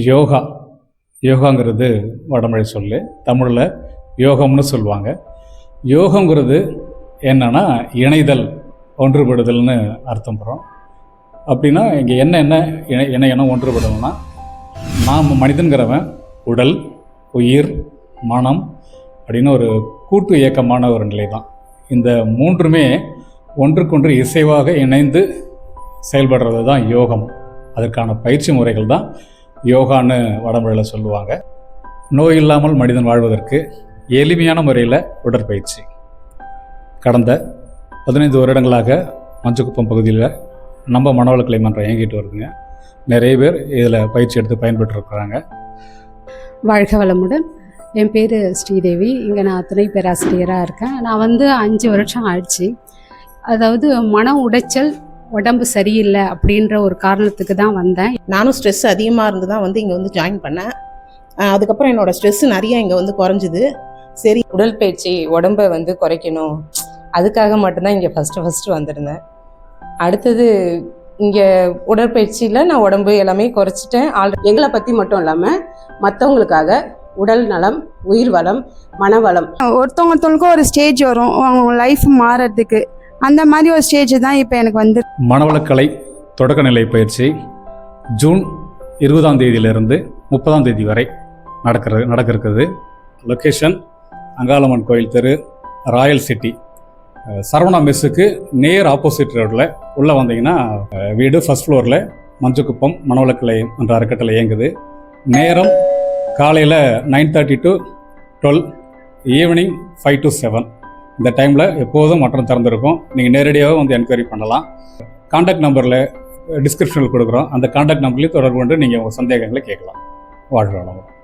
யோகா யோகாங்கிறது வடமொழி சொல்லு, தமிழில் யோகம்னு சொல்லுவாங்க. யோகங்கிறது என்னன்னா இணைதல், ஒன்றுபடுதல்னு அர்த்தம் பெறும். அப்படின்னா இங்கே என்ன என்ன ஒன்றுபடணும்னா, நாம் மனிதன்கிறவன் உடல், உயிர், மனம் அப்படின்னு ஒரு கூட்டு இயக்கமான ஒரு நிலை தான். இந்த மூன்றுமே ஒன்றுக்கொன்று இசைவாக இணைந்து செயல்படுறது தான் யோகம். அதற்கான பயிற்சி முறைகள் தான் யோகான்னு வடமொழியில் சொல்லுவாங்க. நோய் இல்லாமல் மனிதன் வாழ்வதற்கு எளிமையான முறையில் உடற்பயிற்சி. கடந்த 15 வருடங்களாக மஞ்சக்குப்பம் பகுதியில் நம்ம மனவளக்கலை மன்றம் இயங்கிட்டு வருதுங்க. நிறைய பேர் இதில் பயிற்சி எடுத்து பயன்பெற்றிருக்கிறாங்க. வாழ்க வளமுடன். என் பேர் ஸ்ரீதேவி. இங்கே நான் துணை பேராசிரியராக இருக்கேன். நான் 5 வருஷம் ஆயிடுச்சு. அதாவது மன உடைச்சல், உடம்பு சரியில்லை அப்படின்ற ஒரு காரணத்துக்கு தான் வந்தேன். நானும் ஸ்ட்ரெஸ் அதிகமாக இருந்து தான் இங்கே ஜாயின் பண்ணேன். அதுக்கப்புறம் என்னோடய ஸ்ட்ரெஸ் நிறைய இங்கே குறைஞ்சிது. சரி, உடற்பயிற்சி உடம்பை குறைக்கணும், அதுக்காக மட்டும்தான் இங்கே ஃபஸ்ட்டு வந்திருந்தேன். அடுத்தது இங்கே உடற்பயிற்சியில் நான் உடம்பு எல்லாமே குறைச்சிட்டேன். எங்களை பற்றி மட்டும் இல்லாமல் மற்றவங்களுக்காக உடல் நலம், உயிர் வளம், மனவளம். ஒருத்தவங்களுக்கும் ஒரு ஸ்டேஜ் வரும் அவங்க லைஃப் மாறுறதுக்கு. அந்த மாதிரி ஒரு ஸ்டேஜ் தான் இப்போ எனக்கு மனவளக்கலை தொடக்கநிலை பயிற்சி ஜூன் 20ஆம் தேதியிலிருந்து 30ஆம் தேதி வரை நடக்க இருக்குது. லொக்கேஷன் அங்காளம்மன் கோயில் தெரு, ராயல் சிட்டி, சரவணா மெஸ்ஸுக்கு நேர் ஆப்போசிட் ரோடில் உள்ளே வந்தீங்கன்னா வீடு, ஃபர்ஸ்ட் ஃப்ளோரில் மஞ்சக்குப்பம் மனவளக்கலை என்ற அறக்கட்டளை இயங்குது. நேரம் காலையில் 9:30 to 12, ஈவினிங் 5 to 7. இந்த டைமில் எப்போதும் மற்றம் திறந்துருக்கும். நீங்கள் நேரடியாக என்கொயரி பண்ணலாம். கான்டாக்ட் நம்பரில் டிஸ்கிரிப்ஷனில் கொடுக்குறோம். அந்த கான்டாக்ட் நம்பர்லேயும் தொடர்பு கொண்டு நீங்கள் உங்கள் சந்தேகங்களை கேட்கலாம். வாழ்க வளமுடன்.